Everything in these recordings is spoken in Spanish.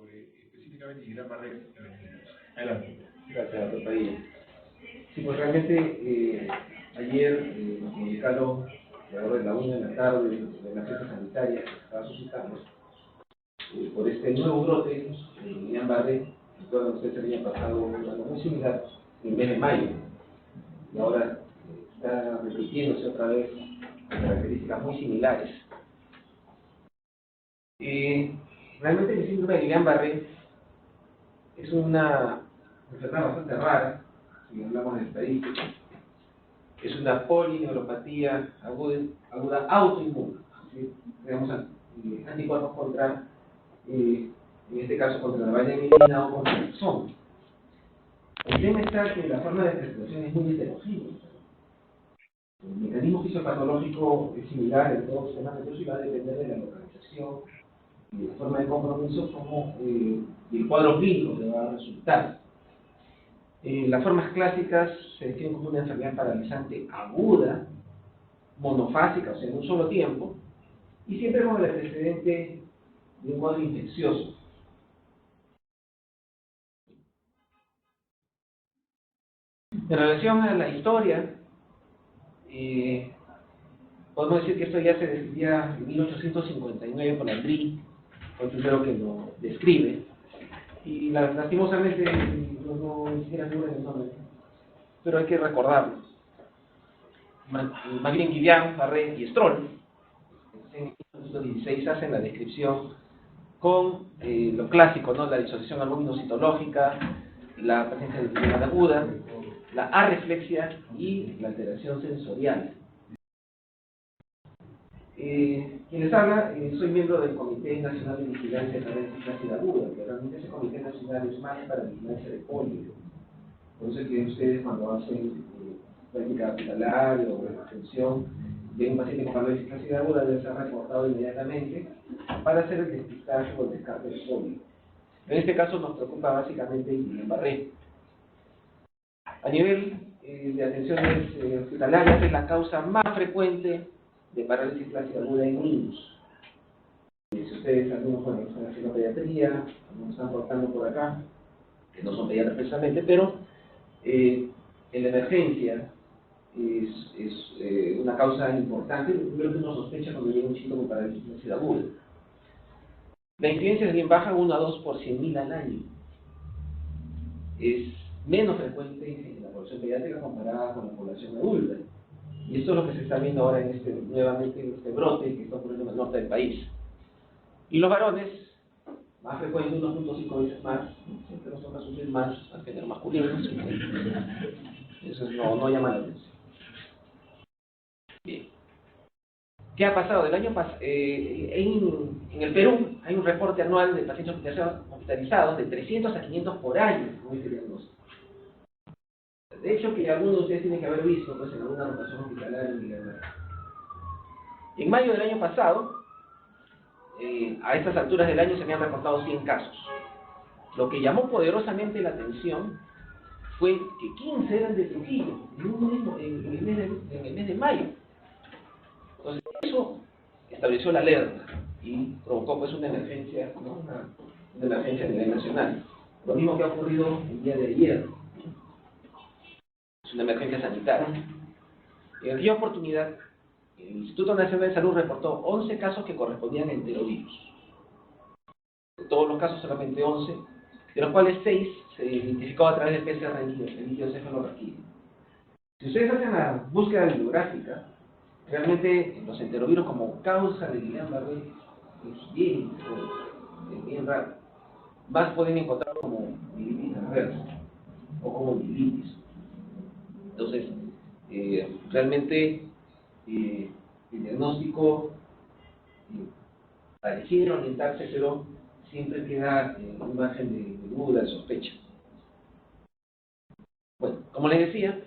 sobre específicamente Guillain-Barré en los niños. Adelante. Gracias, doctor Padilla. Sí, pues realmente ayer nos comunicaron alrededor de la 1 de la tarde de la agencia sanitaria que se estaba suscitando por este nuevo brote de Guillain-Barré. Recuerdan ustedes el año pasado algo muy similar en el mes de mayo y ahora está repitiéndose otra vez con características muy similares. Realmente el síndrome de Guillain-Barré es una enfermedad bastante rara, si hablamos de estadística. Es una polineuropatía aguda autoinmune. Tenemos anticuerpos contra, en este caso, contra la vaina o contra el zombie. El tema está que la forma de presentación es muy heterogénea. El mecanismo fisiopatológico es similar en todos los sistemas nerviosos y va a depender de la localización y la forma de compromiso y el cuadro clínico que va a resultar. Las formas clásicas se definen como una enfermedad paralizante aguda, monofásica, o sea, en un solo tiempo, y siempre con el antecedente de un cuadro infeccioso. En relación a la historia, podemos decir que esto ya se describía en 1859 por Landry, fue el primero que lo describe, y lastimosamente no ni siquiera figura en el nombre, pero hay que recordarlo. Más bien Guillain-Barré y Stroll, en 1916 hacen la descripción con lo clásico, ¿no? La disociación albuminocitológica, la presencia de enfermedad aguda, la arreflexia y la alteración sensorial. Quien les habla, soy miembro del Comité Nacional de Vigilancia de Parálisis Flácida Aguda, que realmente ese Comité Nacional es más para vigilancia de polio. Por eso es que ustedes cuando hacen práctica hospitalaria o atención, viene un paciente con parálisis flácida aguda, debe ser reportado inmediatamente para hacer el despistaje o el descarte del polio. En este caso nos preocupa básicamente el Guillain-Barré. A nivel de atenciones hospitalarias es la causa más frecuente de parálisis flácida aguda en niños. Si ustedes, algunos están haciendo pediatría, algunos están portando por acá, que no son pediatras precisamente, pero en la emergencia es una causa importante, lo primero que uno sospecha cuando llega un chico con parálisis flácida aguda. La incidencia es bien baja, 1 a 2 por 100.000 al año. Es menos frecuente en la población pediátrica comparada con la población adulta. Y esto es lo que se está viendo ahora nuevamente en este brote que está ocurriendo en el norte del país. Y los varones, más frecuente, 1.5 veces más, siempre los hombres sufren más al género masculino. Eso no llama la atención. Bien. ¿Qué ha pasado? Del año pasado, en el Perú hay un reporte anual de pacientes hospitalizados de 300 a 500 por año con este diagnóstico. De hecho, que algunos de ustedes tienen que haber visto pues, en alguna rotación hospitalaria. En mayo del año pasado, a estas alturas del año se me han reportado 100 casos. Lo que llamó poderosamente la atención fue que 15 eran de Trujillo, en el mes de mayo. Entonces, eso estableció la alerta y provocó pues una emergencia, ¿no? una emergencia a nivel nacional. Lo mismo que ha ocurrido el día de ayer. Es una emergencia sanitaria. En aquella oportunidad, el Instituto Nacional de Salud reportó 11 casos que correspondían a enterovirus. De todos los casos, solamente 11, de los cuales 6 se identificó a través del PCR el líquido cefalorraquídeo. Si ustedes hacen la búsqueda bibliográfica, realmente los enterovirus como causa de Guillain-Barré es bien raro. Más pueden encontrar como militis reversa o como militis. Entonces, realmente el diagnóstico pareciera orientarse, pero siempre queda un margen de duda, de sospecha. Bueno, como les decía,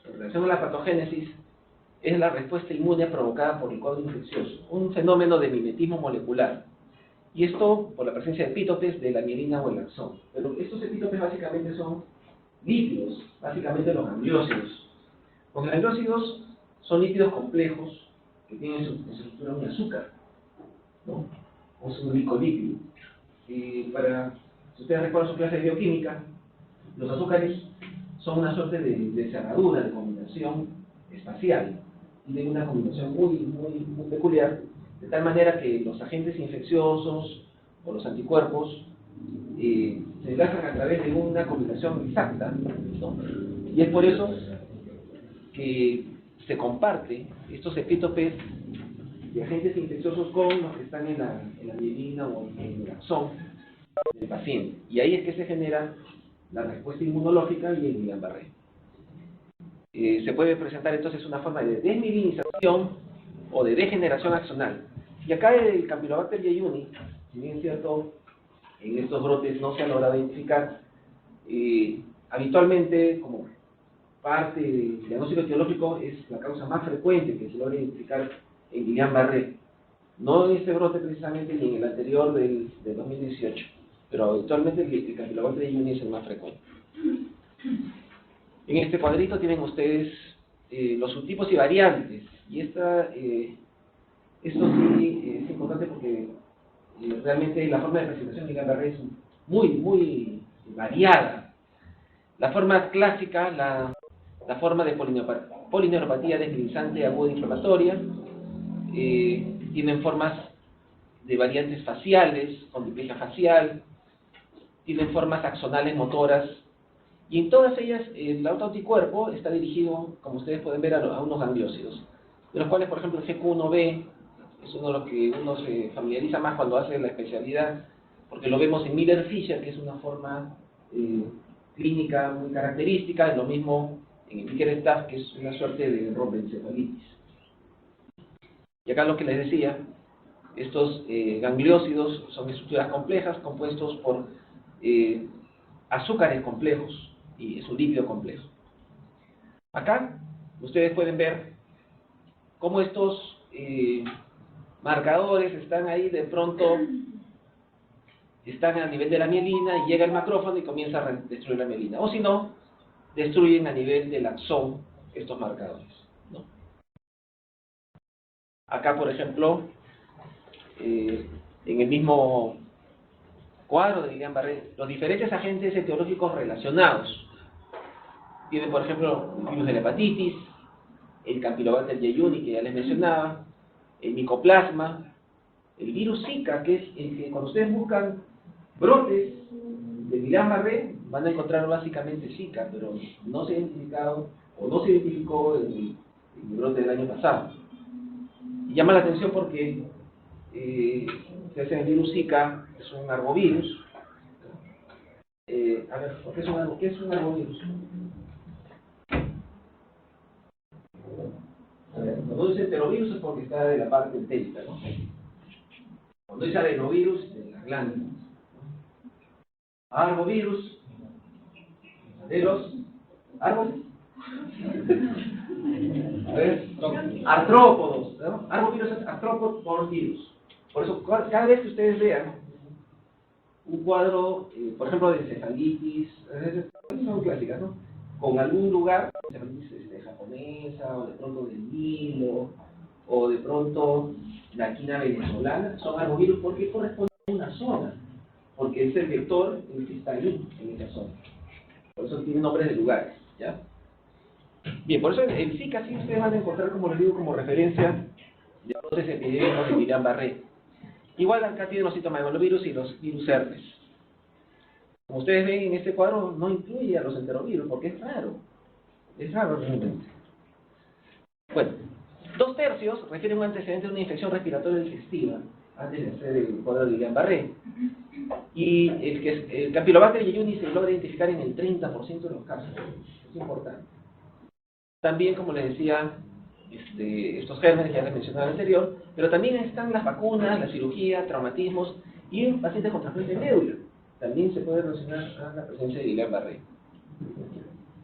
en relación a la patogénesis, es la respuesta inmune provocada por el cuadro infeccioso, un fenómeno de mimetismo molecular. Y esto por la presencia de epítopes de la mielina o el axón. Pero estos epítopes básicamente son lípidos, básicamente los gangliósidos. Los gangliósidos son lípidos complejos que tienen en su estructura un azúcar, ¿no? O es un glicolípido. Si ustedes recuerdan su clase de bioquímica, los azúcares son una suerte de cerradura, de combinación espacial. Tienen una combinación muy peculiar, de tal manera que los agentes infecciosos o los anticuerpos se enlazan a través de una combinación exacta, ¿no? Y es por eso que se comparte estos epítopes de agentes infecciosos con los que están en la mielina o en el axón del paciente. Y ahí es que se genera la respuesta inmunológica y el Guillain-Barré. Se puede presentar entonces una forma de desmielinización o de degeneración axonal. Y acá el Campylobacter jejuni, si bien es cierto, en estos brotes no se ha logrado identificar, habitualmente, como parte del diagnóstico etiológico, es la causa más frecuente que se logra identificar en Guillain-Barré. No en este brote precisamente ni en el anterior del 2018, pero habitualmente el Campylobacter jejuni es el más frecuente. En este cuadrito tienen ustedes los subtipos y variantes, y esto sí es importante porque realmente la forma de presentación de Guillain-Barré es muy variada. La forma clásica, la forma de polineuropatía desglisante aguda inflamatoria, tienen formas de variantes faciales, con diplegia facial, tienen formas axonales motoras, y en todas ellas el autoanticuerpo está dirigido, como ustedes pueden ver, a unos gangliósidos, de los cuales, por ejemplo, el GQ1B es uno de los que uno se familiariza más cuando hace la especialidad, porque lo vemos en Miller-Fisher, que es una forma clínica muy característica, lo mismo en el Bickerstaff, que es una suerte de romboencefalitis. Y acá lo que les decía, estos gangliósidos son estructuras complejas compuestos por azúcares complejos, y es un lípido complejo. Acá ustedes pueden ver cómo estos marcadores están ahí, de pronto están a nivel de la mielina y llega el macrófago y comienza a destruir la mielina. O si no, destruyen a nivel del axón estos marcadores, ¿no? Acá, por ejemplo, en el mismo cuadro de Guillain-Barré, los diferentes agentes etiológicos relacionados. Tienen, por ejemplo, el virus de la hepatitis, el Campylobacter jejuni, que ya les mencionaba, el micoplasma, el virus Zika, que es el que cuando ustedes buscan brotes de Guillain-Barré van a encontrar básicamente Zika, pero no se ha identificado o no se identificó en el brote del año pasado. Y llama la atención porque el virus Zika es un arbovirus. A ver, ¿qué es un arbovirus? A ver, cuando dice enterovirus es porque está de la parte entérica, ¿no? Cuando dice adenovirus, de la glándula. Arbovirus, de los árboles. A ver, son artrópodos, ¿no? Arbovirus es artrópodos. Por eso, cada vez que ustedes vean un cuadro, por ejemplo, de encefalitis, son clásicas, ¿no? Con algún lugar, encefalitis japonesa, o de pronto del Nilo, o de pronto la quina venezolana, son arbovirus porque corresponden a una zona, porque es el vector el que está ahí, en esa zona. Por eso tiene nombres de lugares, ¿ya? Bien, por eso el Zika sí ustedes van a encontrar, como les digo, como referencia de brotes epidémicos de Guillain-Barré. Igual acá tienen los citomegalovirus y los virus herpes. Como ustedes ven en este cuadro, no incluye a los enterovirus, porque es raro realmente. Bueno, 2/3 refieren un antecedente de una infección respiratoria digestiva, antes de hacer el cuadro de Guillain-Barré. Y el Campylobacter jejuni se logra identificar en el 30% de los casos. Es importante. También, como les decía, estos gérmenes ya les mencionaba anterior, pero también están las vacunas, la cirugía, traumatismos y en pacientes con trasplante de médula. También se puede relacionar a la presencia de Guillain-Barré.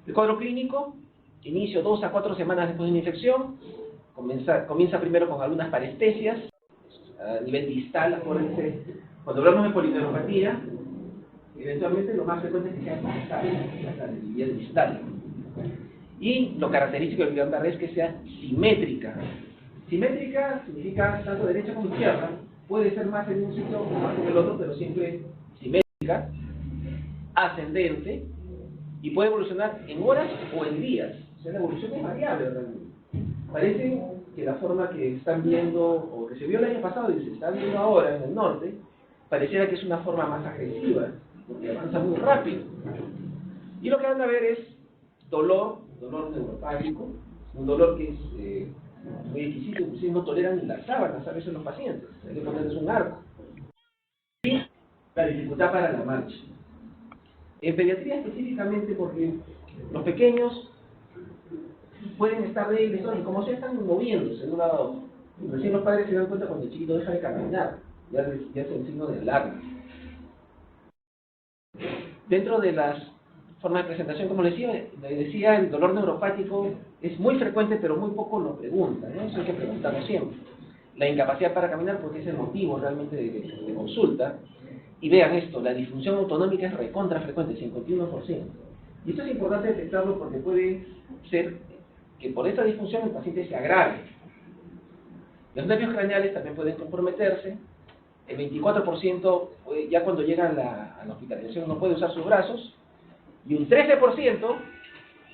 El cuadro clínico, inicio 2 a 4 semanas después de una infección, comienza primero con algunas parestesias, a nivel distal, acuérdense, cuando hablamos de polineuropatía, eventualmente lo más frecuente es que sea distal, a nivel distal. Y lo característico del Guillain-Barré es que sea simétrica. Simétrica significa tanto derecha como izquierda. Puede ser más en un sitio o más en el otro, pero siempre ascendente y puede evolucionar en horas o en días. O sea, la evolución es variable realmente. Parece que la forma que están viendo, o que se vio el año pasado y se está viendo ahora en el norte, pareciera que es una forma más agresiva, porque avanza muy rápido. Y lo que van a ver es dolor neuropático, un dolor que es muy exquisito, inclusive no toleran ni las sábanas a veces los pacientes, hay que ponerles un arco. Y la dificultad para la marcha. En pediatría específicamente porque los pequeños pueden estar débiles y como se están moviéndose de un lado a otro. Y recién los padres se dan cuenta cuando el chiquito deja de caminar, ya es el signo de alarma. Dentro de las formas de presentación, como les decía, el dolor neuropático es muy frecuente, pero muy poco lo preguntan, ¿no? Eso hay que preguntarlo siempre. La incapacidad para caminar, porque es el motivo realmente de consulta. Y vean esto, la disfunción autonómica es recontra frecuente, 51%. Y esto es importante detectarlo porque puede ser que por esta disfunción el paciente se agrave. Los nervios craneales también pueden comprometerse. El 24% ya cuando llega a la hospitalización no puede usar sus brazos. Y un 13%,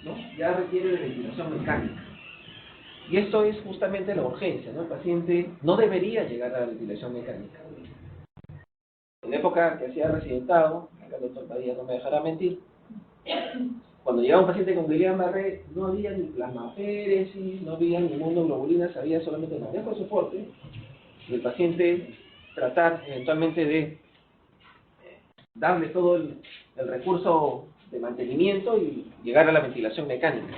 ¿no?, ya requiere de ventilación mecánica. Y esto es justamente la urgencia, ¿no? El paciente no debería llegar a la ventilación mecánica. En la época que hacía residentado, acá el doctor Padilla no me dejará mentir, cuando llegaba un paciente con Guillain-Barré, no había ni plasmaféresis, no había ni inmunoglobulinas, había solamente manejo de soporte, y el paciente tratar eventualmente de darle todo el recurso de mantenimiento y llegar a la ventilación mecánica.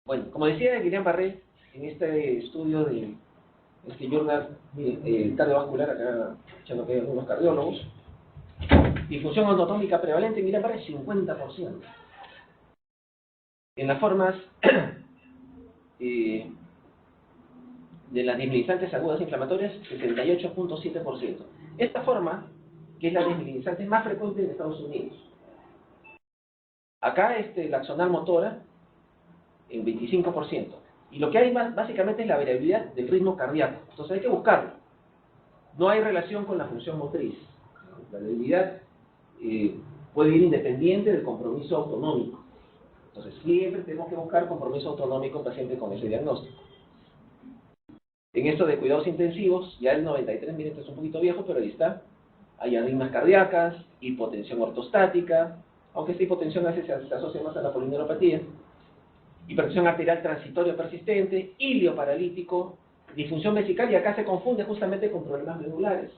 Bueno, como decía Guillain-Barré, en este estudio de este journal cardiovascular, acá echando que hay algunos cardiólogos, disfunción anatómica prevalente en Guillain-Barré 50%. En las formas de las desmielizantes agudas inflamatorias, 68.7%. Esta forma, que es la desmielizante más frecuente en Estados Unidos. Acá la axonal motora, en 25%. Y lo que hay más, básicamente, es la variabilidad del ritmo cardíaco. Entonces hay que buscarlo. No hay relación con la función motriz. La debilidad puede ir independiente del compromiso autonómico. Entonces siempre tenemos que buscar compromiso autonómico en paciente con ese diagnóstico. En esto de cuidados intensivos, ya el 93, miren, es un poquito viejo, pero ahí está. Hay arritmias cardíacas, hipotensión ortostática, aunque esta hipotensión a veces se asocia más a la polineuropatía, hipertensión arterial transitoria persistente, ilio paralítico, disfunción vesical, y acá se confunde justamente con problemas medulares.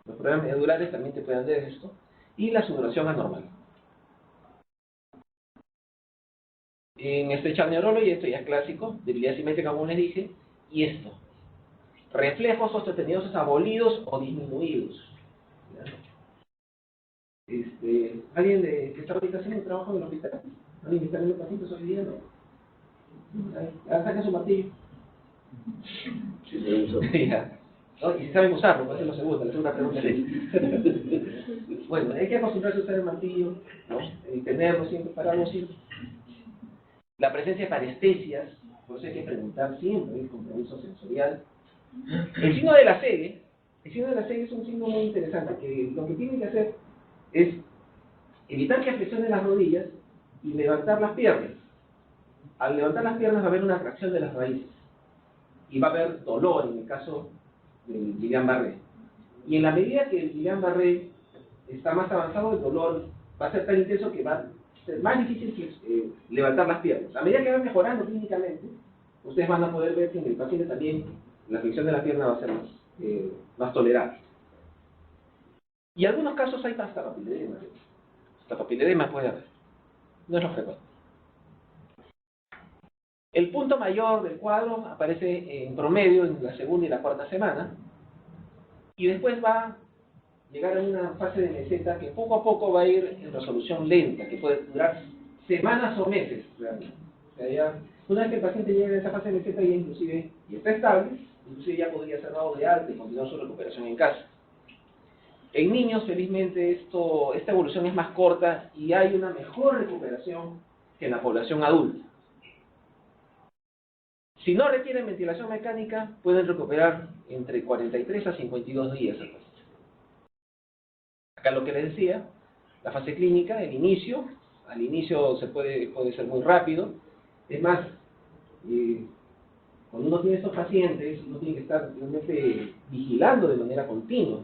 Los problemas medulares también te pueden dar esto, y la sudoración anormal. En Special Neurology, esto ya es clásico, debilidad simétrica, como les dije, y esto, reflejos sostenidos abolidos o disminuidos. ¿Alguien que está ahorita haciendo un trabajo en el hospital? ¿Alguien que está viendo pacientes hoy día? No. Saca su martillo. Sí, ¿no? Y si saben usarlo, puede ser la segunda pregunta es. Bueno, hay que acostumbrarse a usar el martillo, ¿no? Y tenerlo siempre, pararlo siempre. La presencia de parestesias, por eso hay que preguntar siempre el compromiso sensorial. El signo de la serie es un signo muy interesante, que lo que tienen que hacer es evitar que flexionen las rodillas y levantar las piernas. Al levantar las piernas va a haber una tracción de las raíces y va a haber dolor en el caso del Guillain-Barré. Y en la medida que el Guillain-Barré está más avanzado, el dolor va a ser tan intenso que va a ser más difícil levantar las piernas. A medida que va mejorando clínicamente, ustedes van a poder ver que en el paciente también la flexión de la pierna va a ser más tolerable. Y en algunos casos hay hasta papiledema. La papiledema puede haber. No es lo frecuente. El punto mayor del cuadro aparece en promedio en la segunda y la cuarta semana, y después va a llegar a una fase de meseta que poco a poco va a ir en resolución lenta, que puede durar semanas o meses realmente. O sea, ya, una vez que el paciente llega a esa fase de meseta, ya inclusive y está estable, inclusive ya podría ser dado de alta y continuar su recuperación en casa. En niños, felizmente, esta evolución es más corta y hay una mejor recuperación que en la población adulta. Si no requieren ventilación mecánica, pueden recuperar entre 43 a 52 días. Acá lo que les decía, la fase clínica, el inicio, al inicio puede ser muy rápido. Es más, cuando uno tiene estos pacientes, uno tiene que estar realmente vigilando de manera continua.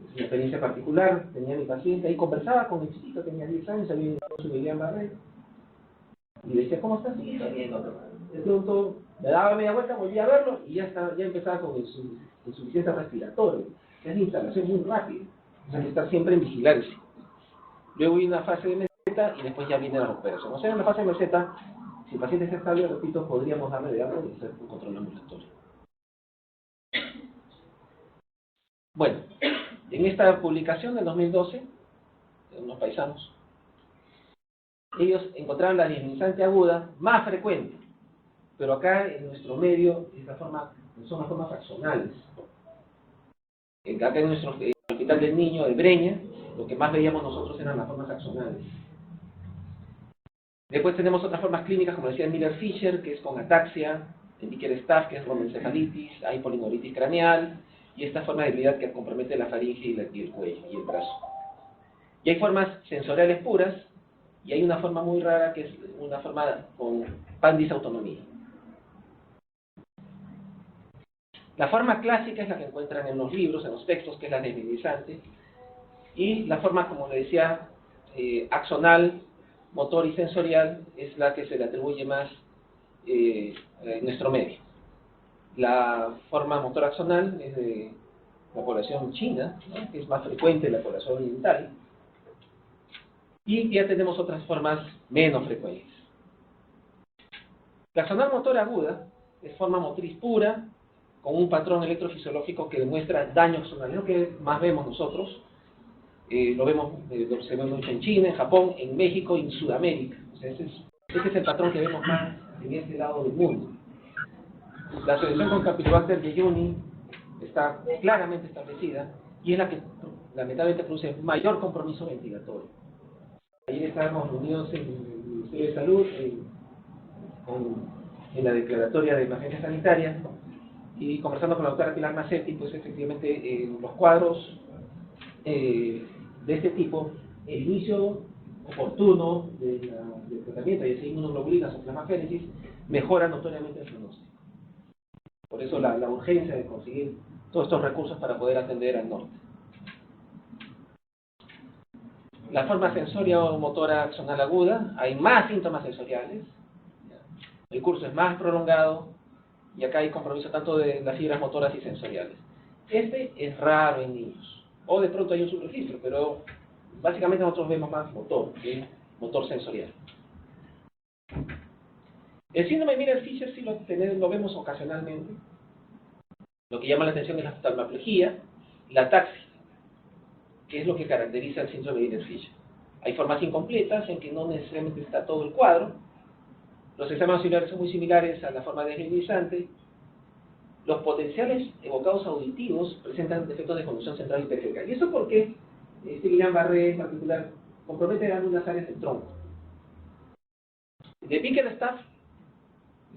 Es una experiencia particular, tenía mi paciente ahí, conversaba con el chiquito, tenía 10 años, había llegado su Guillain-Barré, y le decía, ¿cómo estás? Sí, está bien, no, de pronto me daba media vuelta, volvía a verlo, y ya empezaba con insuficiencia respiratoria, que es una instalación muy rápida, o sea, hay que estar siempre en vigilancia. Luego hay una fase de meseta, y después ya viene la recuperación. O sea, en la fase de meseta, si el paciente está estable, repito, podríamos darle de algo y hacer un control ambulatorio. Bueno, en esta publicación del 2012, de unos paisanos, ellos encontraron la disminizante aguda más frecuente, pero acá en nuestro medio son las formas fraccionales. Acá en nuestro Hospital del Niño de Breña, lo que más veíamos nosotros eran las formas fraccionales. Después tenemos otras formas clínicas, como decía Miller-Fisher, que es con ataxia, el Bickerstaff, que es romencefalitis, hay polineurosis craneal, y esta forma de debilidad que compromete la faringe y el cuello y el brazo. Y hay formas sensoriales puras, y hay una forma muy rara que es una forma con pandisautonomía. La forma clásica es la que encuentran en los libros, en los textos, que es la desminimizante, y la forma, como le decía, axonal, motor y sensorial, es la que se le atribuye más en nuestro medio. La forma motor axonal es de la población china, ¿no?, que es más frecuente en la población oriental, y ya tenemos otras formas menos frecuentes. La axonal motora aguda es forma motriz pura, con un patrón electrofisiológico que demuestra daño axonal. Es lo que más vemos nosotros. Se ve mucho en China, en Japón, en México y en Sudamérica. O sea, ese es el patrón que vemos más en este lado del mundo. La asociación con Campylobacter jejuni está claramente establecida y es la que lamentablemente produce mayor compromiso ventilatorio. Ayer estábamos reunidos en el Ministerio de Salud, en la declaratoria de emergencia sanitaria, y conversando con la doctora Pilar Macetti, pues efectivamente los cuadros de este tipo, el inicio oportuno del tratamiento de inmunoglobulinas o plasmaféresis mejora notoriamente el pronóstico. Por eso la urgencia de conseguir todos estos recursos para poder atender al norte. La forma sensoria o motora axonal aguda, hay más síntomas sensoriales, el curso es más prolongado, y acá hay compromiso tanto de las fibras motoras y sensoriales. Este es raro en niños, o de pronto hay un subregistro, pero básicamente nosotros vemos más motor, motor sensorial. El síndrome de Miller-Fisher sí lo vemos ocasionalmente. Lo que llama la atención es la oftalmoplegia y la ataxia, que es lo que caracteriza el síndrome de Miller-Fisher. Hay formas incompletas en que no necesariamente está todo el cuadro. Los exámenes auxiliares son muy similares a la forma desminimizante. Los potenciales evocados auditivos presentan defectos de conducción central y periférica. ¿Y eso por qué? Este Guillain-Barré en particular compromete algunas áreas del tronco. De Bickerstaff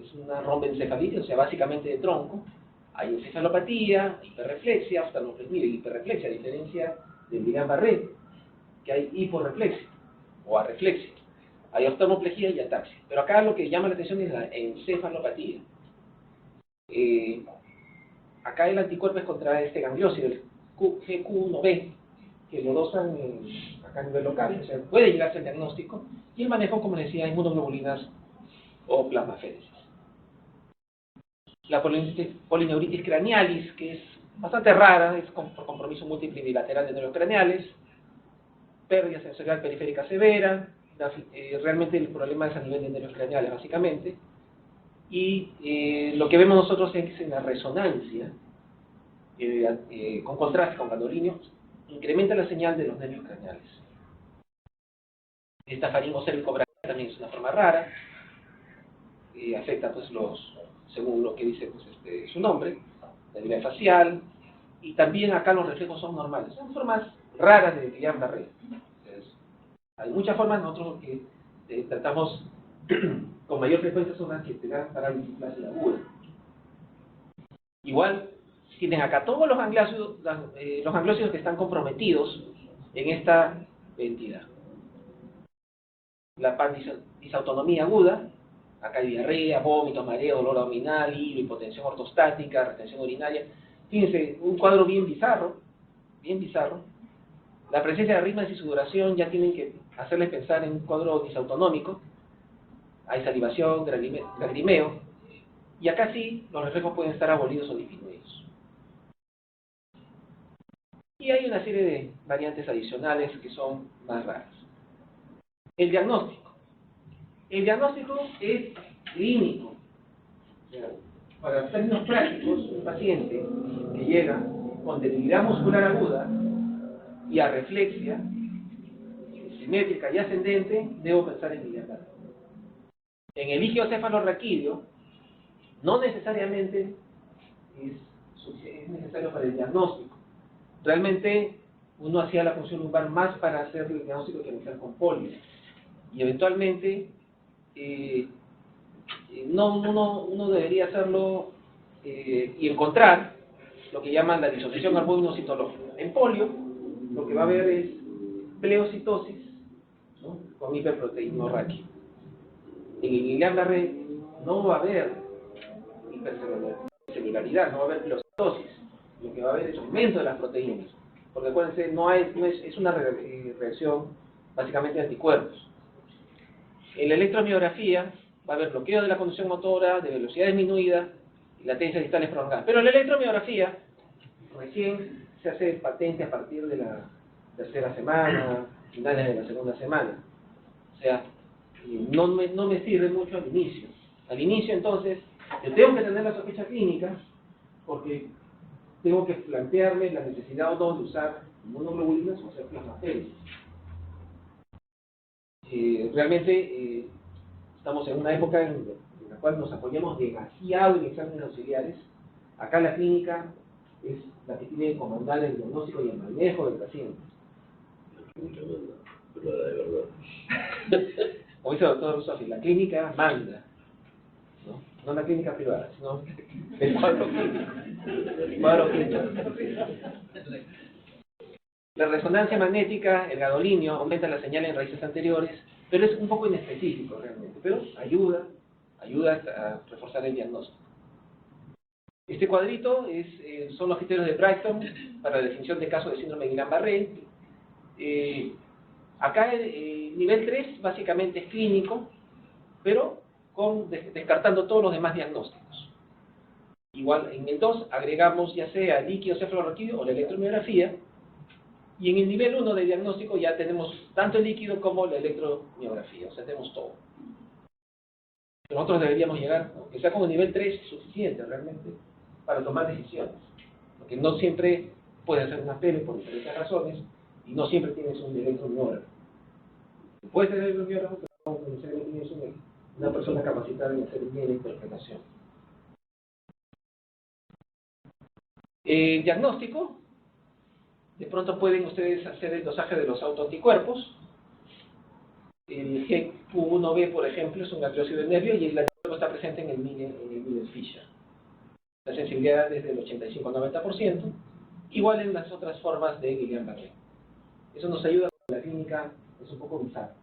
es una rombencefalitis, o sea, básicamente de tronco. Hay encefalopatía, hiperreflexia, oftalmoplegia y hiperreflexia, a diferencia del Guillain-Barré, que hay hiporreflexia o arreflexia. Hay oftalmoplegia y ataxia. Pero acá lo que llama la atención es la encefalopatía. Acá el anticuerpo es contra este gangliósido, el GQ1B, que lo dosan acá a nivel local, o sea, puede llegarse al diagnóstico, y el manejo, como les decía, inmunoglobulinas o plasmaféresis. La polineuritis cranealis, que es bastante rara, es por compromiso múltiple y bilateral de nervios craneales, pérdida sensorial periférica severa, realmente el problema es a nivel de nervios craneales, básicamente, y lo que vemos nosotros es que en la resonancia, con contraste con gadolinio, incrementa la señal de los nervios craneales. Esta faringocérvico-braquial también es una forma rara, afecta pues según lo que dice pues, su nombre, la línea facial, y también acá los reflejos son normales. Son formas raras de Guillain-Barré. Hay muchas formas, nosotros que tratamos con mayor frecuencia son las que te dan parálisis flácida aguda. Igual, tienen acá todos los gangliósidos que están comprometidos en esta entidad. La disautonomía aguda, acá hay diarrea, vómitos, mareo, dolor abdominal, hilo, hipotensión ortostática, retención urinaria. Fíjense, un cuadro bien bizarro, bien bizarro. La presencia de arritmias y sudoración ya tienen que hacerles pensar en un cuadro disautonómico. Hay salivación, lagrimeo, y acá sí, los reflejos pueden estar abolidos o disminuidos. Y hay una serie de variantes adicionales que son más raras. El diagnóstico. El diagnóstico es clínico. O sea, para términos prácticos, un paciente que llega con debilidad muscular aguda y arreflexia, simétrica y ascendente, debo pensar en Guillain-Barré. En el igiocefalorraquídeo, no necesariamente es necesario para el diagnóstico. Realmente uno hacía la punción lumbar más para hacer el diagnóstico que iniciar con polio. Y eventualmente uno debería hacerlo y encontrar lo que llaman la disociación albúmino-citológica. En polio lo que va a haber es pleocitosis, ¿no?, con hiperproteinorraquia. En el Guillain-Barré no va a haber hipercelularidad, no va a haber pleocitosis. Lo que va a haber es aumento de las proteínas. Porque acuérdense, es una reacción básicamente de anticuerpos. En la electromiografía va a haber bloqueo de la conducción motora, de velocidad disminuida y latencias distales prolongadas. Pero la electromiografía recién se hace patente a partir de la tercera semana, finales de la segunda semana. O sea, no me sirve mucho al inicio. Al inicio, entonces, yo tengo que tener la sospecha clínica porque tengo que plantearme la necesidad o no de usar inmunoglobulinas o hacer plasmaféresis. Realmente estamos en una época en la cual nos apoyamos demasiado en exámenes auxiliares. Acá la clínica es la que tiene que comandar el diagnóstico y el manejo del paciente. Pero de verdad. Como dice el doctor Rusofi, la clínica manda, ¿no? No la clínica privada, sino el cuadro clínico. La resonancia magnética, el gadolinio, aumenta la señal en raíces anteriores, pero es un poco inespecífico realmente, pero ayuda a reforzar el diagnóstico. Este cuadrito son los criterios de Brighton para la definición de casos de síndrome de Guillain-Barré. Acá el nivel 3 básicamente es clínico, pero descartando todos los demás diagnósticos. Igual en el 2 agregamos ya sea el líquido cefalorraquídeo o la electromiografía, y en el nivel 1 de diagnóstico ya tenemos tanto el líquido como la electromiografía, o sea, tenemos todo. Nosotros deberíamos llegar, aunque sea como nivel 3, suficiente realmente para tomar decisiones, porque no siempre puede hacer una PELE por diferentes razones, y no siempre tienes un electromiógrafo. Puedes tener electromiógrafo, pero no necesariamente tienes una persona capacitada en hacer bien la interpretación. Diagnóstico. De pronto pueden ustedes hacer el dosaje de los autoanticuerpos. El GQ1B, por ejemplo, es un gangliósido del nervio y el anticuerpo está presente en el Miller-Fisher. La sensibilidad es del 85-90%, igual en las otras formas de Guillain-Barré. Eso nos ayuda porque la clínica es un poco bizarra.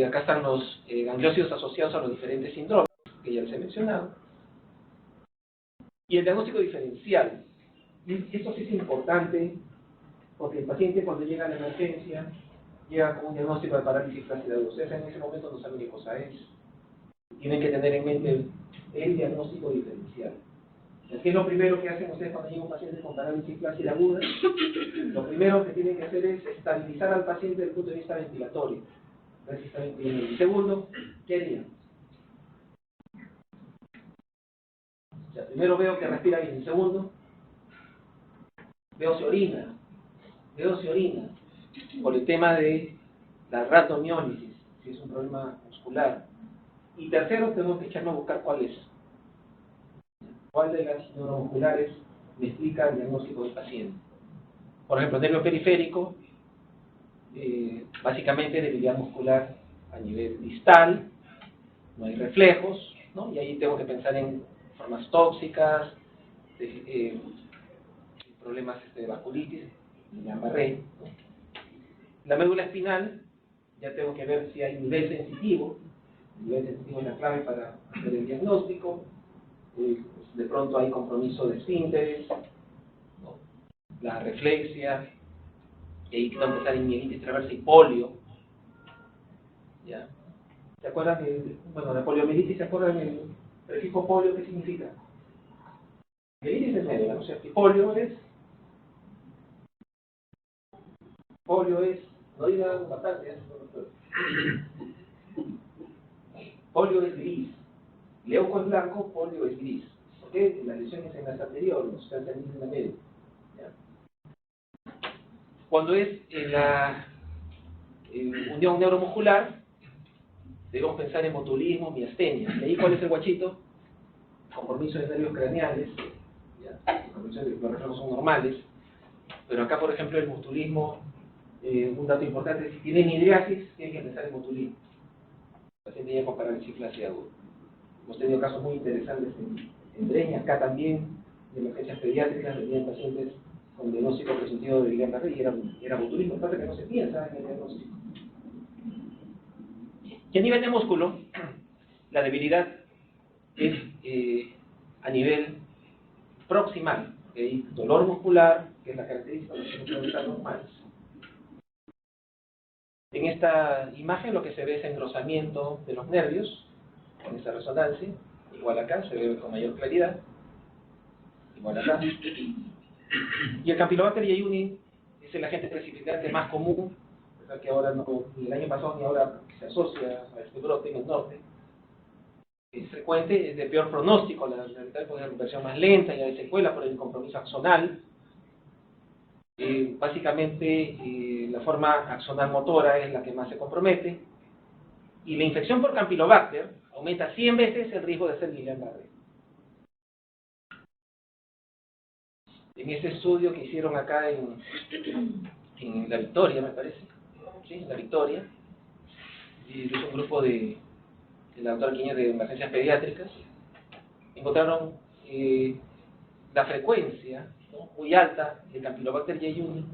Acá están los gangliósidos asociados a los diferentes síndromes, que ya les he mencionado. Y el diagnóstico diferencial. Esto sí es importante porque el paciente cuando llega a la emergencia llega con un diagnóstico de parálisis flácida aguda. Ustedes en ese momento no saben qué cosa es. Tienen que tener en mente el diagnóstico diferencial. ¿Qué es lo primero que hacen ustedes cuando llega un paciente con parálisis flácida aguda? Lo primero que tienen que hacer es estabilizar al paciente desde el punto de vista ventilatorio. Ver si está ventilando. Y segundo, ¿qué harían? O sea, primero veo que respira bien. Segundo, veo si orina. Por el tema de la ratomiólisis, si es un problema muscular. Y tercero, tengo que echarme a buscar cuál es. ¿Cuál de las neuromusculares me explica el diagnóstico del paciente? Por ejemplo, nervio periférico, básicamente debilidad muscular a nivel distal, no hay reflejos, ¿no? Y ahí tengo que pensar en formas tóxicas, problemas de vasculitis, Guillain-Barré, ¿no? La médula espinal, ya tengo que ver si hay nivel sensitivo. El nivel sensitivo es la clave para hacer el diagnóstico. Pues de pronto hay compromiso de esfínteres, ¿no? La reflexia, y ahí va a empezar en mielitis transversa y polio. ¿Ya? ¿Se acuerdan de, bueno, la poliomielitis, se acuerdan del prefijo polio, qué significa? Mielitis es médula, ¿no es cierto? Y polio es, no digan bastante, ¿eh? Polio es gris, leuco es blanco, polio es gris. ¿Por qué? La lesión es en las anteriores, los cánceres en la médula. Cuando es en la unión neuromuscular, debemos pensar en botulismo, miastenia. ¿Y ahí cuál es el guachito? Compromiso de nervios craneales, ¿ya? Los reflejos son normales, pero acá, por ejemplo, el botulismo, un dato importante, si tiene midriasis, tiene que pensar en botulismo. El paciente llega con parálisis flácida aguda. Hemos tenido casos muy interesantes en Breña, acá también, de emergencias pediátricas, venían pacientes con diagnóstico presentido de Guillain-Barré y era botulismo, pasa que no se piensa en el diagnóstico. Y a nivel de músculo, la debilidad es a nivel proximal, porque hay dolor muscular, que es la característica de los que no pueden estar normales. En esta imagen lo que se ve es engrosamiento de los nervios, con esta resonancia, igual acá, se ve con mayor claridad, igual acá. Y el Campylobacter jejuni es el agente clasificante más común, que ahora no, ni el año pasado ni ahora se asocia a este brote en el norte. Es frecuente, es de peor pronóstico, la recuperación más lenta, ya de secuela por el compromiso axonal. Básicamente, la forma axonal motora es la que más se compromete, y la infección por Campylobacter aumenta 100 veces el riesgo de hacer Guillain-Barré. En ese estudio que hicieron acá en La Victoria, me parece, ¿sí? En La Victoria, y es un grupo de la doctora Quiñones de emergencias pediátricas, encontraron la frecuencia, ¿no?, muy alta de Campylobacter jejuni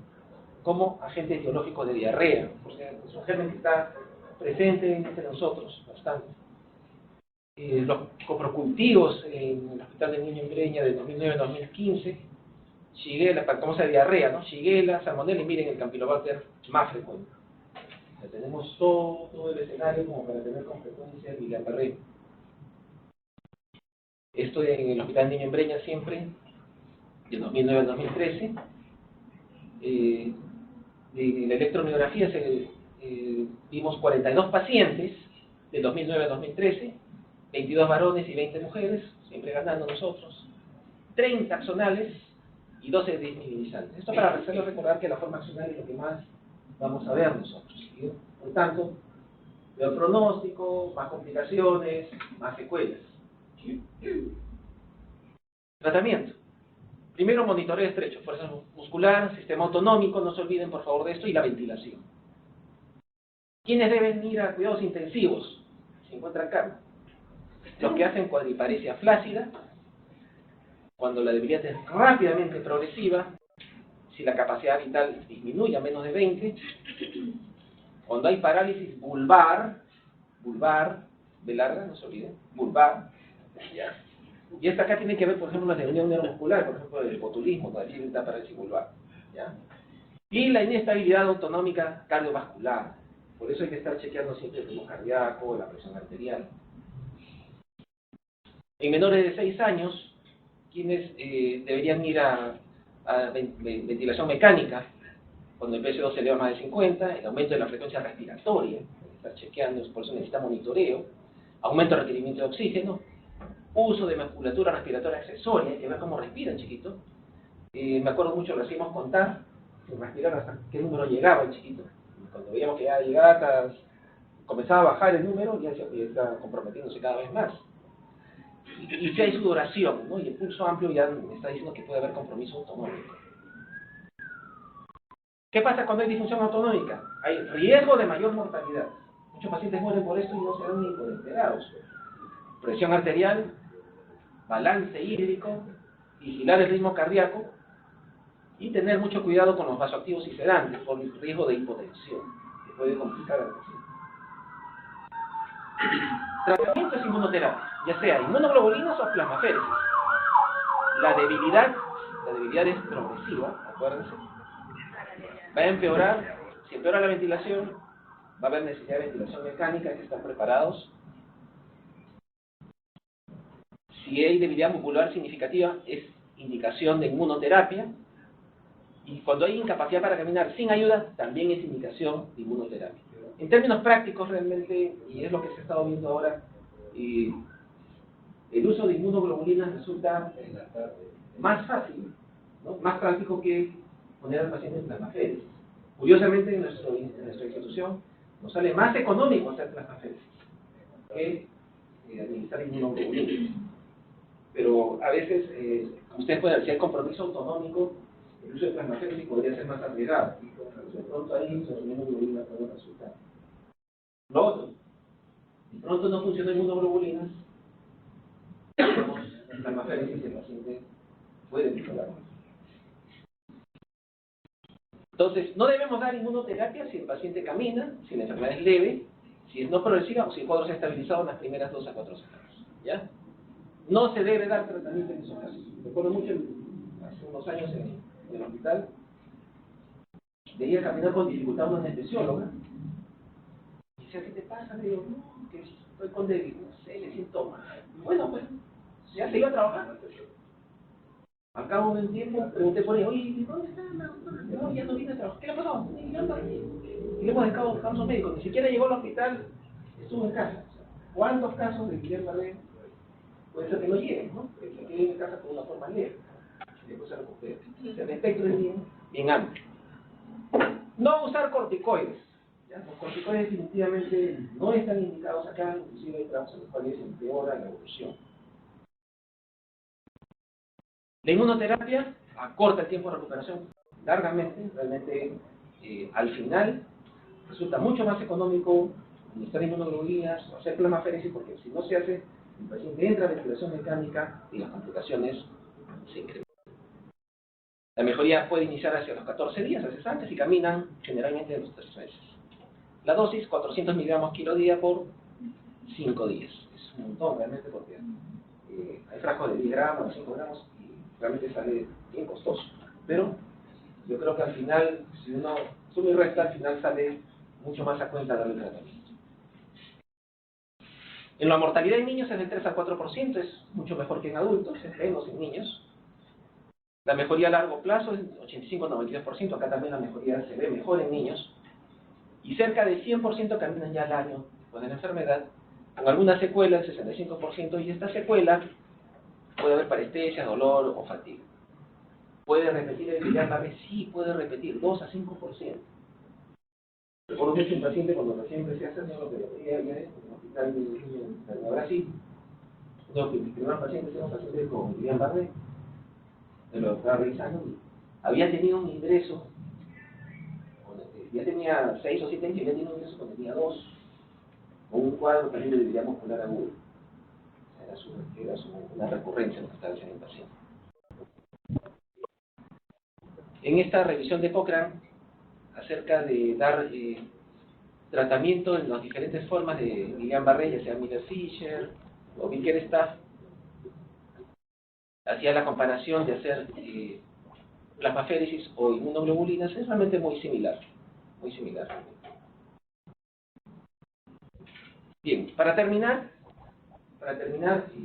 como agente etiológico de diarrea. O sea, es un germen que está presente entre nosotros bastante. Los coprocultivos en el Hospital del Niño en Breña de 2009-2015, Shigella, famosa diarrea, ¿no? Shigella, Salmonella, y miren el Campylobacter más frecuente. O sea, tenemos todo el escenario como para tener con frecuencia Guillain-Barré. Esto en el Hospital Niño en Breña siempre, de 2009 al 2013. De la electromiografía vimos 42 pacientes del 2009 al 2013, 22 varones y 20 mujeres, siempre ganando nosotros, 30 axonales y 12 desmineralizantes. Esto para hacerles recordar que la forma axonal es lo que más vamos a ver nosotros, ¿sí? Por tanto, peor pronóstico, más complicaciones, más secuelas. Tratamiento. Primero, monitoreo estrecho, fuerza muscular, sistema autonómico, no se olviden por favor de esto, y la ventilación. ¿Quiénes deben ir a cuidados intensivos? Se encuentran acá. Los que hacen cuadriparesia flácida, cuando la debilidad es rápidamente progresiva, si la capacidad vital disminuye a menos de 20, cuando hay parálisis vulvar, B larga, no se olviden, vulvar, ¿ya? Y esta acá tiene que ver, por ejemplo, una reunión neuromuscular, por ejemplo, el botulismo, la parálisis vulvar, ¿ya? Y la inestabilidad autonómica cardiovascular. Por eso hay que estar chequeando siempre el ritmo cardíaco, la presión arterial. En menores de 6 años, quienes deberían ir a ventilación mecánica, cuando el PC2 se eleva más de 50, el aumento de la frecuencia respiratoria, estar chequeando, por eso necesita monitoreo, aumento del requerimiento de oxígeno, uso de musculatura respiratoria accesoria, hay que ver cómo respiran, chiquito. Me acuerdo mucho, lo hacíamos contar, respirar hasta qué número llegaba el chiquito. Cuando veíamos que ya llegaba hasta, comenzaba a bajar el número, ya estaba comprometiéndose cada vez más. Y si hay sudoración, ¿no? Y el pulso amplio ya me está diciendo que puede haber compromiso autonómico. ¿Qué pasa cuando hay disfunción autonómica? Hay riesgo de mayor mortalidad. Muchos pacientes mueren por esto y no se dan ni por enterados. Presión arterial, balance hídrico, vigilar el ritmo cardíaco, Y tener mucho cuidado con los vasoactivos y sedantes por el riesgo de hipotensión, que puede complicar al paciente. Tratamiento es inmunoterapia, ya sea inmunoglobulinas o plasmaféresis. La debilidad es progresiva, acuérdense. Va a empeorar, si empeora la ventilación, va a haber necesidad de ventilación mecánica, hay que estar preparados. Si hay debilidad muscular significativa, es indicación de inmunoterapia. Y cuando hay incapacidad para caminar sin ayuda, también es indicación de inmunoterapia. En términos prácticos, realmente, y es lo que se ha estado viendo ahora, el uso de inmunoglobulinas resulta más fácil, ¿no? Más práctico que poner al paciente en plasmaféresis. Curiosamente, en nuestra institución nos sale más económico hacer plasmaféresis que administrar inmunoglobulinas. Pero a veces, ustedes pueden decir, el compromiso autonómico, el uso de plasmaféresis podría ser más arriesgado. De pronto ahí los inmunoglobulinas pueden resultar. Lo otro, de pronto no funciona inmunoglobulinas, tenemos plasmaféresis y el paciente puede mejorar. Entonces, no debemos dar inmunoterapia si el paciente camina, si la enfermedad es leve, si es no progresiva o si el cuadro se ha estabilizado en las primeras 2 a 4 semanas. ¿Ya? No se debe dar tratamiento en esos casos. Recuerdo mucho, hace unos años en el hospital, veía caminar con dificultad a una anestesióloga. Y decía, ¿qué te pasa? Le digo, no, que estoy con débil, no sé, me siento mal. Bueno, pues, ya se iba a trabajar. Al cabo del tiempo, pregunté por ella, oye, ¿dónde está la doctora? No, ya no viene a trabajar. ¿Qué le pasó? Y le hemos dejado casos médicos. Ni siquiera llegó al hospital, estuvo en casa. ¿Cuántos casos de Guillain-Barré puede ser que no lleguen, ¿no? Que se queden en casa con una forma leve, y después se recupere? El espectro es bien amplio. No usar corticoides. ¿Ya? Los corticoides definitivamente no están indicados acá, inclusive hay trabajos en los cuales empeora la evolución. La inmunoterapia acorta el tiempo de recuperación largamente, realmente al final resulta mucho más económico administrar inmunoglobulinas o hacer plasmaféresis, porque si no se hace, el paciente entra a ventilación mecánica y las complicaciones se incrementan. La mejoría puede iniciar hacia los 14 días, a veces antes, y caminan generalmente en los 3 meses. La dosis, 400 miligramos kilo día por 5 días. Es un montón realmente porque hay frascos de 10 gramos, 5 gramos, y realmente sale bien costoso. Pero yo creo que al final, si uno suma y resta, al final sale mucho más a cuenta darle tratamiento. En la mortalidad en niños es del 3 al 4%, es mucho mejor que en adultos, es menos en niños. La mejoría a largo plazo es 85-92%, acá también la mejoría se ve mejor en niños. Y cerca de 100% caminan ya al año después de la enfermedad, con alguna secuela, el 65%, y esta secuela puede haber parestesia, dolor o fatiga. ¿Puede repetir el Guillain-Barré? Sí, puede repetir, 2 a 5%. Recuerdo que un paciente cuando recién empecé a hacer neuropediatría en el hospital de Brasil, uno de mis primeros pacientes era un paciente con Guillain-Barré, me lo estaba revisando y había tenido un ingreso, ya tenía 6 o 7 años y había tenido un ingreso cuando tenía 2, con un cuadro también de debilidad muscular aguda. Era una recurrencia lo que estaba haciendo el paciente. En esta revisión de Cochrane, acerca de dar tratamiento en las diferentes formas de Guillain-Barré, ya sea Miller-Fisher o Bickerstaff, hacía la comparación de hacer plasmaféresis o inmunoglobulinas, es realmente muy similar. Muy similar. Bien, para terminar,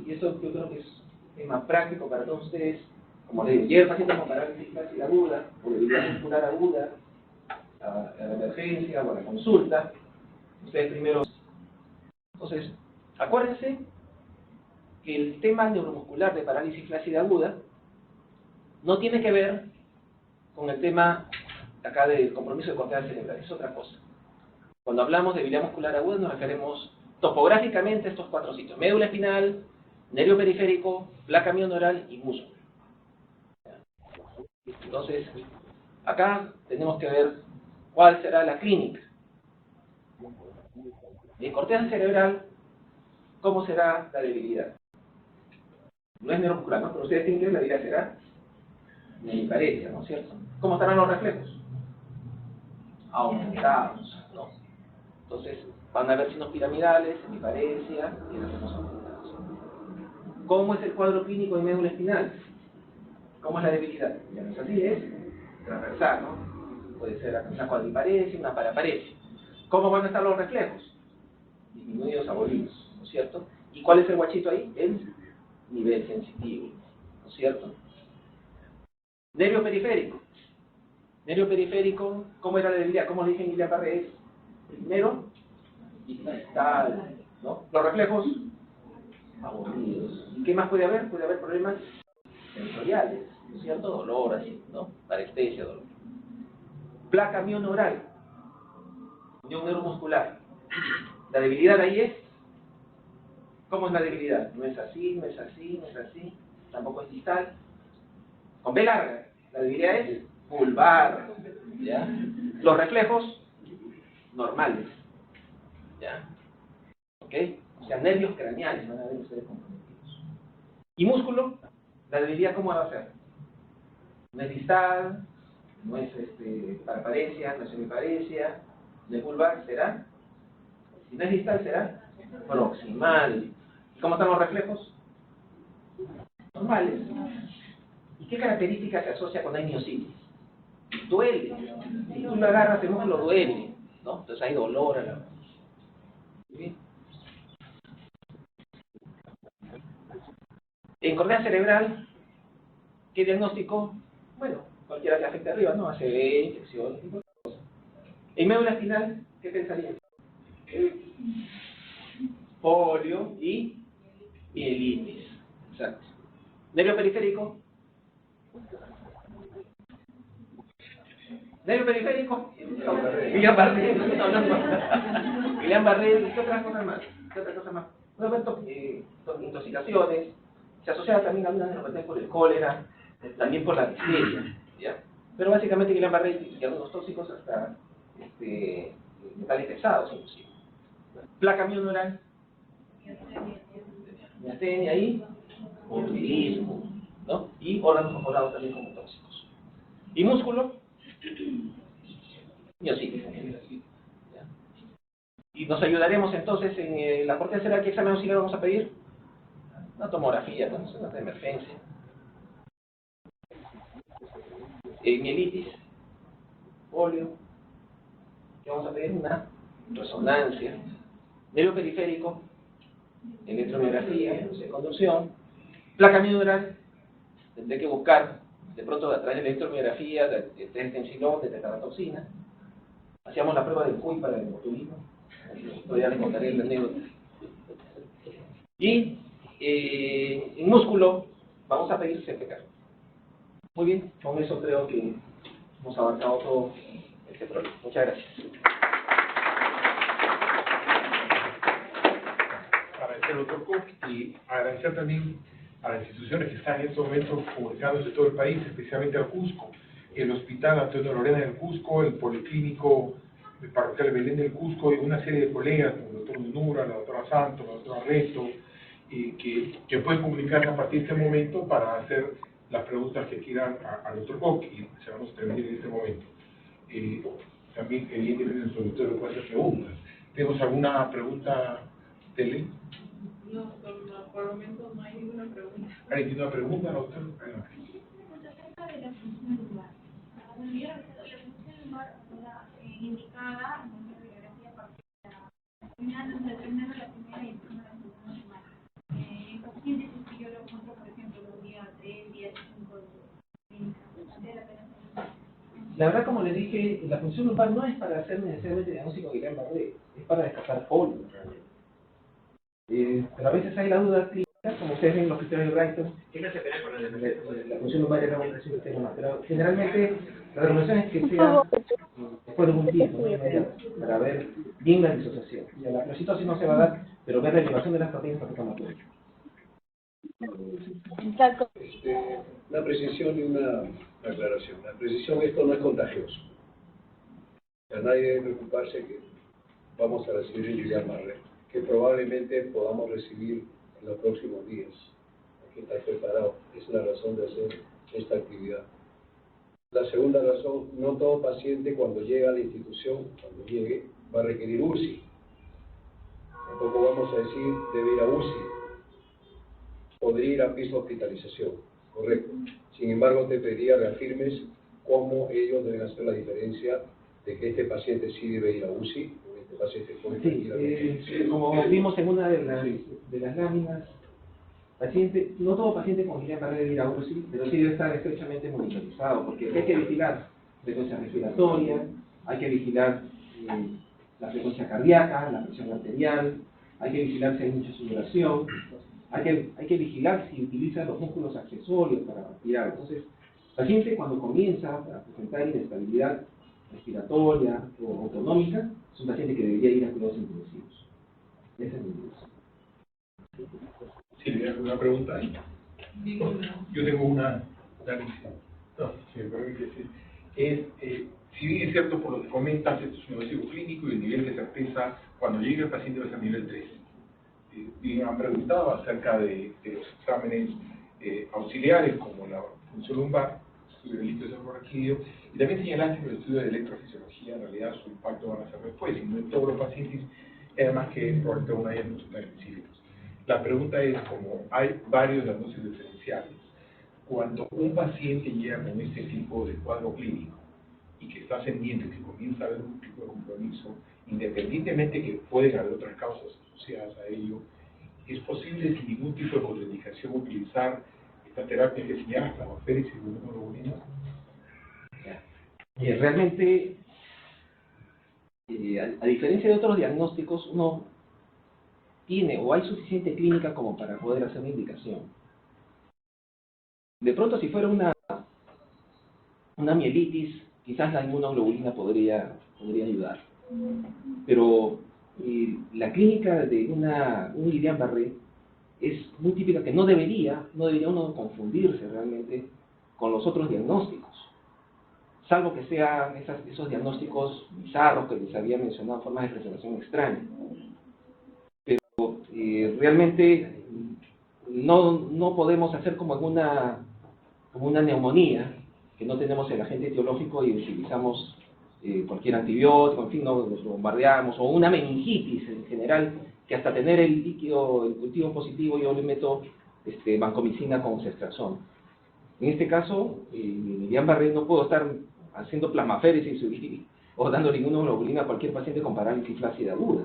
y esto yo creo que es un tema práctico para todos ustedes, como les digo, llega el paciente con parálisis flácida aguda o debilidad muscular aguda a la emergencia o a la consulta, ustedes primero. Entonces, acuérdense que el tema neuromuscular de parálisis flácida aguda no tiene que ver con el tema acá del compromiso de corteza cerebral, es otra cosa. Cuando hablamos de debilidad muscular aguda nos referimos topográficamente a estos 4 sitios: médula espinal, nervio periférico, placa mioneural y músculo. Entonces, acá tenemos que ver cuál será la clínica. De corteza cerebral, ¿cómo será la debilidad? No es neuromuscular, ¿no? Pero ustedes tienen que ver, la debilidad será de hemiparesia, ¿no es cierto? ¿Cómo estarán los reflejos? Aumentados, ¿no? Entonces, van a haber signos piramidales, hemiparesia y reflejos aumentados. ¿Cómo es el cuadro clínico de médula espinal? ¿Cómo es la debilidad? Ya no es así, es transversal, ¿no? Puede ser una cuadriparesia, una paraparesia. ¿Cómo van a estar los reflejos? Disminuidos, abolidos, ¿no es cierto? ¿Y cuál es el guachito ahí? El nivel sensitivo, ¿no es cierto? Nervio periférico. Nervio periférico, ¿cómo era la debilidad? ¿Cómo le dije en Guillain-Barré? Primero, distal, ¿no? Los reflejos, abolidos. ¿Y qué más puede haber? Puede haber problemas sensoriales, ¿no es cierto? Dolor, así, ¿no? Parestesia, dolor. Placa mioneural, unión neuromuscular. La debilidad ahí es, ¿cómo es la debilidad? No es así, no es así, no es así, tampoco es distal. Con B larga, la debilidad es vulvar, ¿ya? Los reflejos, normales, ¿ya? ¿Ok? O sea, nervios craneales van a ver ustedes comprometidos. Y músculo, la debilidad, ¿cómo va a ser? No es distal, no es paraparesia, no es hemiparesia, no es vulvar, será, si no es distal, será proximal. ¿Y cómo están los reflejos? Normales. ¿Y qué característica se asocia cuando hay miositis? Duele. Si tú lo agarras, el músculo duele, ¿no? Entonces hay dolor a la... ¿Sí? En cornea cerebral, ¿qué diagnóstico? Bueno, cualquiera que afecte arriba, ¿no? ACV, infección, tipo de cosas. En médula espinal, ¿qué pensarían? Polio y mielitis. Exacto. Nervio periférico. Nervio periférico. Guillain-Barré. Guillain-Barré. ¿Qué otras cosas más? ¿Qué otras cosas más? Bueno, intoxicaciones. Se asocia también a una neuropatía por el cólera, también por la difteria, ¿ya? Pero básicamente Guillain-Barré y algunos tóxicos hasta metales pesados, inclusive. Placa mioneural. Miastenia ahí, botulismo, ¿no? Y órganos mejorados también como tóxicos. Y músculo, miositis. ¿Ya? Y nos ayudaremos entonces en la corte cerebral. ¿Qué examen auxiliar vamos a pedir? Una tomografía, ¿no? Es una de emergencia. Mielitis, polio. ¿Qué vamos a pedir? Una resonancia. Nervio periférico, electromiografía, conducción. Placa mioneural, tendré que buscar de pronto a través de la electromiografía, de test de tensilón, de tetanatoxina. Hacíamos la prueba del CUI para el botulismo. Ya les contaré la anécdota. Y en músculo vamos a pedir CPK. Muy bien, con eso creo que hemos avanzado todo este problema. Muchas gracias. Agradecer al doctor Cook y agradecer también a las instituciones que están en estos momentos comunicándose todo el país, especialmente al Cusco, el Hospital Antonio Lorena del Cusco, el Policlínico el Parroquial Belén del Cusco y una serie de colegas, como el doctor Munura, la doctora Santos, la doctora Reto, que pueden comunicarse a partir de este momento para hacer las preguntas que quieran al doctor Cook y se vamos a terminar en este momento. También, evidentemente, nuestro auditorio puede hacer preguntas. ¿Tenemos alguna pregunta, Tele? No, por el momento no hay ninguna pregunta. ¿Hay ninguna pregunta, doctor? Acerca de la función lumbar. Bueno, yo recuerdo la función lumbar indicada en una radiografía particular. Determinando la primera y la segunda función lumbar. En pacientes que yo lo encuentro, por ejemplo, los días 3, días 5 de la pena. La verdad, como les dije, la función lumbar no es para hacer necesariamente diagnóstico de Guillain-Barré, es para descartar polio, realmente. Pero a veces hay la duda clínica, como ustedes ven en los criterios de Wrighton, la función lumbar es realmente un sistema, pero generalmente la recomendación es que sea después de un tiempo, ¿no? Inmediato, para ver bien la disociación. O sea, la clocitosis no se va a dar, pero ver la elevación de las proteínas inflamatorias. Una precisión y una aclaración. La precisión, esto no es contagioso. O sea, nadie debe preocuparse que vamos a recibir el Guillain-Barré, que probablemente podamos recibir en los próximos días. Hay que estar preparado. Es la razón de hacer esta actividad. La segunda razón, no todo paciente cuando llega a la institución, cuando llegue, va a requerir UCI. Tampoco vamos a decir debe ir a UCI. Podría ir a piso de hospitalización, correcto. Sin embargo, te pediría reafirmes cómo ellos deben hacer la diferencia de que este paciente sí debe ir a UCI, o este paciente puede Sí, como vimos en una de las láminas, no todo paciente con Guillain-Barré debe ir a UCI, pero sí debe estar estrechamente monitorizado, porque hay que vigilar frecuencia respiratoria, hay que vigilar la frecuencia cardíaca, la presión arterial, hay que vigilar si hay mucha sudoración, hay que vigilar si utiliza los músculos accesorios para respirar. Entonces, el paciente cuando comienza a presentar inestabilidad respiratoria o autonómica, es un paciente que debería ir a cuidados intensivos. Esa es mi idea. Silvia, ¿alguna pregunta ahí? Yo tengo una. No, si me permite decir. Si bien es cierto, por lo que comentas, esto es un evaluativo clínico y el nivel de certeza, cuando llegue el paciente va a ser nivel 3. Y me han preguntado acerca de los exámenes auxiliares, como la función lumbar, estudio de líquido cefalorraquídeo, y también señalaste que el estudio de electrofisiología, en realidad, su impacto van a ser después, y no en todos los pacientes, y además que probablemente una de ellas no son tan específicos. La pregunta es, como hay varios diagnósticos diferenciales, cuando un paciente llega con este tipo de cuadro clínico y que está ascendiendo y que comienza a haber un tipo de compromiso, independientemente que pueden haber otras causas asociadas a ello, es posible sin ningún tipo de contraindicación utilizar esta terapia que señala plasmaféresis y inmunoglobulina. Realmente, a diferencia de otros diagnósticos, uno tiene o hay suficiente clínica como para poder hacer una indicación. De pronto, si fuera una mielitis, quizás la inmunoglobulina podría ayudar. Pero la clínica de un Guillain-Barré es muy típica, que no debería uno confundirse realmente con los otros diagnósticos, salvo que sean esos diagnósticos bizarros que les había mencionado, formas de presentación extrañas. Pero realmente no podemos hacer como una neumonía, que no tenemos el agente etiológico y utilizamos cualquier antibiótico, en fin, no los bombardeamos, o una meningitis en general, que hasta tener el cultivo positivo yo le meto vancomicina con ceftriaxona. En este caso, Guillain-Barré no puedo estar haciendo plasmaféresis o dándole inmunoglobulina a cualquier paciente con parálisis flácida aguda.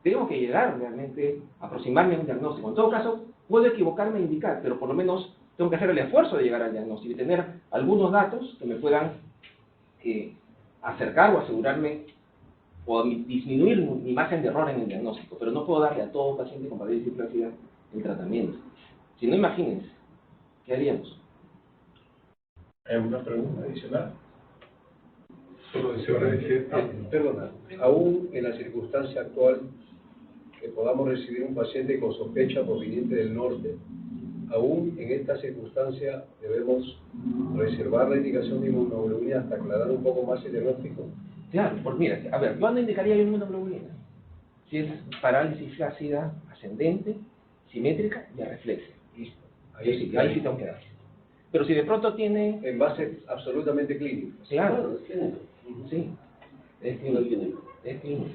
Tengo que llegar realmente a aproximarme a un diagnóstico. En todo caso, puedo equivocarme e indicar, pero por lo menos tengo que hacer el esfuerzo de llegar al diagnóstico y tener algunos datos que me puedan acercar o asegurarme o disminuir mi margen de error en el diagnóstico, pero no puedo darle a todo paciente con parálisis flácida el tratamiento. Si no, imagínense, ¿qué haríamos? ¿Hay alguna pregunta adicional? Solo deseo agradecer. Perdona, aún en la circunstancia actual que podamos recibir un paciente con sospecha proveniente del norte, aún en esta circunstancia debemos reservar la indicación de inmunoglobulina hasta aclarar un poco más el diagnóstico. Claro, pues mira, a ver, ¿cuándo indicaría yo inmunoglobulina? Si es parálisis flácida ascendente, simétrica y arreflexia. Listo. Ahí sí tengo que dar. Pero si de pronto tiene... En base absolutamente clínica. Claro, sí. Es clínico. Es clínico.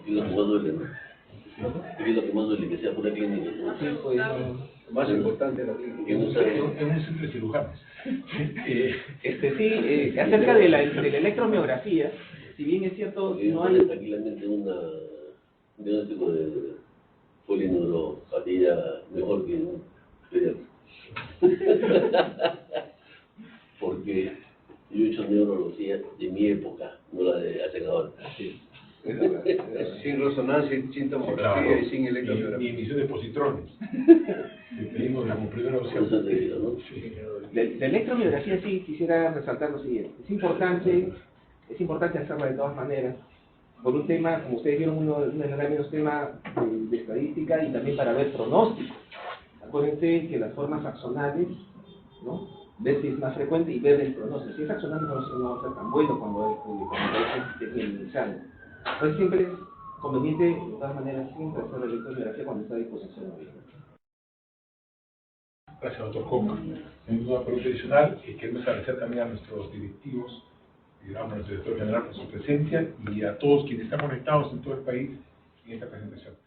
Y lo que más duele, ¿no? Y lo que más duele, que sea pura clínica. Sí, pues... Lo más importante es la clínica. Es un centro de cirujanos. Acerca de la electromiografía, si bien es cierto, no hay... tranquilamente un diagnóstico de polineuropatía mejor que un pediatra. Porque yo he hecho neurología de mi época, no la de hace ahora. Es verdad. Sin resonancia, sin tomografía y sin electromiografía. Ni emisión de positrones. Pedimos como primera opción. Eso te digo, ¿no? La electromiografía sí quisiera resaltar lo siguiente. Es importante hacerla de todas maneras, por un tema, como ustedes vieron, uno de los primeros temas de estadística y también para ver pronóstico. Acuérdense que las formas axonales, ¿no? Ver si es más frecuente y ver el pronóstico. Si es axonal no va a ser tan bueno cuando es minimizando. Entonces siempre es conveniente, de todas maneras, siempre hacer la electromiografía cuando está a disposición. Gracias, doctor Coca. Tenemos una pregunta adicional. Queremos agradecer también a nuestros directivos, a nuestro director general por su presencia y a todos quienes están conectados en todo el país en esta presentación.